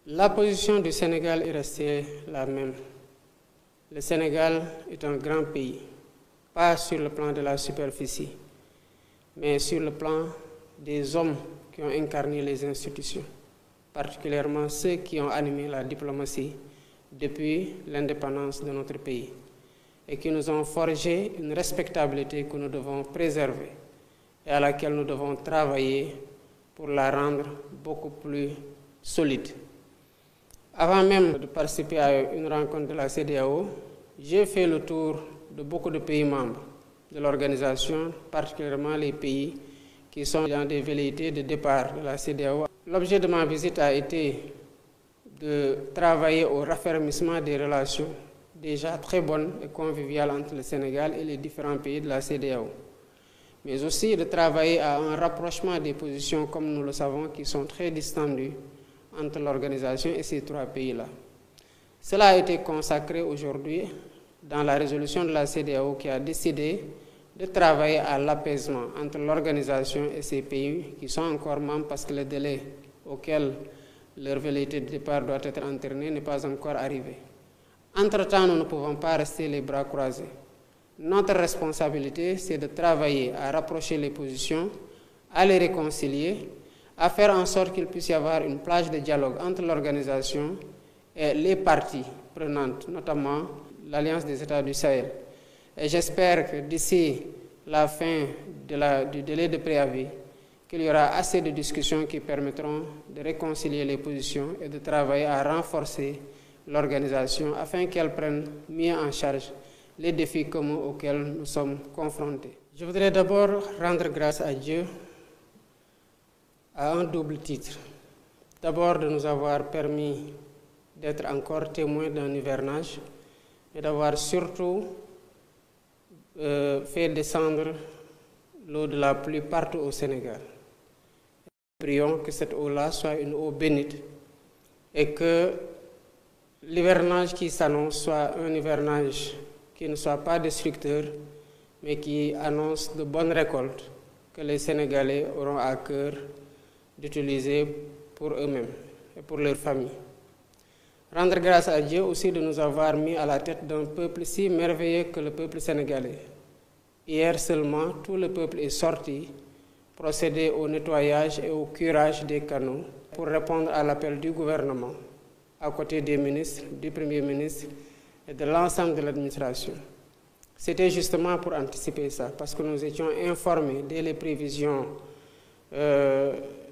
La position du Sénégal est restée la même. Le Sénégal est un grand pays, pas sur le plan de la superficie, mais sur le plan des hommes qui ont incarné les institutions, particulièrement ceux qui ont animé la diplomatie depuis l'indépendance de notre pays et qui nous ont forgé une respectabilité que nous devons préserver et à laquelle nous devons travailler pour la rendre beaucoup plus solide. Avant même de participer à une rencontre de la CEDEAO, j'ai fait le tour de beaucoup de pays membres de l'organisation, particulièrement les pays qui sont dans des velléités de départ de la CEDEAO. L'objet de ma visite a été de travailler au raffermissement des relations déjà très bonnes et conviviales entre le Sénégal et les différents pays de la CEDEAO, mais aussi de travailler à un rapprochement des positions, comme nous le savons, qui sont très distendues entre l'organisation et ces trois pays-là. Cela a été consacré aujourd'hui dans la résolution de la CEDEAO qui a décidé de travailler à l'apaisement entre l'organisation et ces pays qui sont encore membres parce que le délai auquel leur velléité de départ doit être entériné n'est pas encore arrivé. Entre-temps, nous ne pouvons pas rester les bras croisés. Notre responsabilité, c'est de travailler à rapprocher les positions, à les réconcilier, à faire en sorte qu'il puisse y avoir une plage de dialogue entre l'organisation et les parties prenantes, notamment l'Alliance des États du Sahel. Et j'espère que d'ici la fin du délai de préavis, qu'il y aura assez de discussions qui permettront de réconcilier les positions et de travailler à renforcer l'organisation afin qu'elle prenne mieux en charge les défis communs auxquels nous sommes confrontés. Je voudrais d'abord rendre grâce à Dieu à un double titre. D'abord de nous avoir permis d'être encore témoins d'un hivernage et d'avoir surtout fait descendre l'eau de la pluie partout au Sénégal. Prions que cette eau-là soit une eau bénite et que l'hivernage qui s'annonce soit un hivernage qui ne soit pas destructeur, mais qui annonce de bonnes récoltes que les Sénégalais auront à cœur d'utiliser pour eux-mêmes et pour leurs familles. Rendre grâce à Dieu aussi de nous avoir mis à la tête d'un peuple si merveilleux que le peuple sénégalais. Hier seulement, tout le peuple est sorti procéder au nettoyage et au curage des canaux pour répondre à l'appel du gouvernement, à côté des ministres, du Premier ministre et de l'ensemble de l'administration. C'était justement pour anticiper ça, parce que nous étions informés dès les prévisions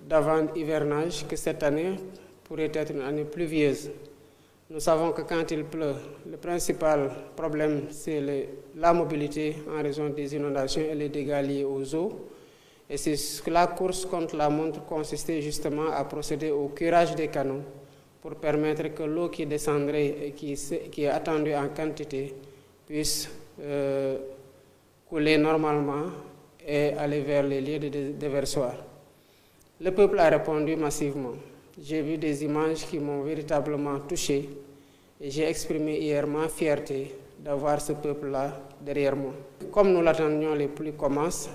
d'avant-hivernage que cette année pourrait être une année pluvieuse. Nous savons que quand il pleut, le principal problème, c'est la mobilité en raison des inondations et les dégâts liés aux eaux. Et c'est que la course contre la montre consistait justement à procéder au curage des canaux pour permettre que l'eau qui descendrait et qui est attendue en quantité puisse couler normalement et aller vers les lieux de déversoir. Le peuple a répondu massivement. J'ai vu des images qui m'ont véritablement touché et j'ai exprimé hier ma fierté d'avoir ce peuple-là derrière moi. Comme nous l'attendions, les pluies commencent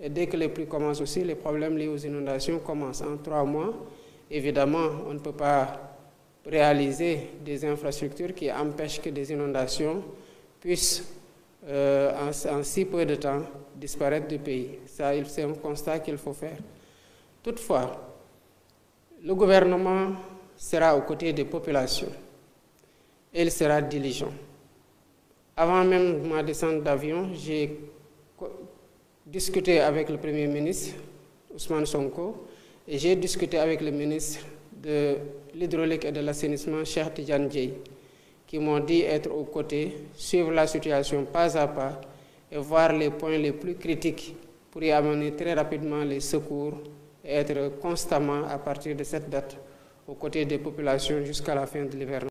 et dès que les pluies commencent aussi, les problèmes liés aux inondations commencent. En 3 mois, évidemment, on ne peut pas réaliser des infrastructures qui empêchent que des inondations puissent, en si peu de temps, disparaître du pays. Ça, c'est un constat qu'il faut faire. Toutefois, le gouvernement sera aux côtés des populations et il sera diligent. Avant même ma descente d'avion, j'ai discuté avec le Premier ministre, Ousmane Sonko, et j'ai discuté avec le ministre de l'Hydraulique et de l'Assainissement, Cheikh Tidiane Dièye, qui m'ont dit être aux côtés, suivre la situation pas à pas et voir les points les plus critiques pour y amener très rapidement les secours et être constamment, à partir de cette date, aux côtés des populations jusqu'à la fin de l'hiver.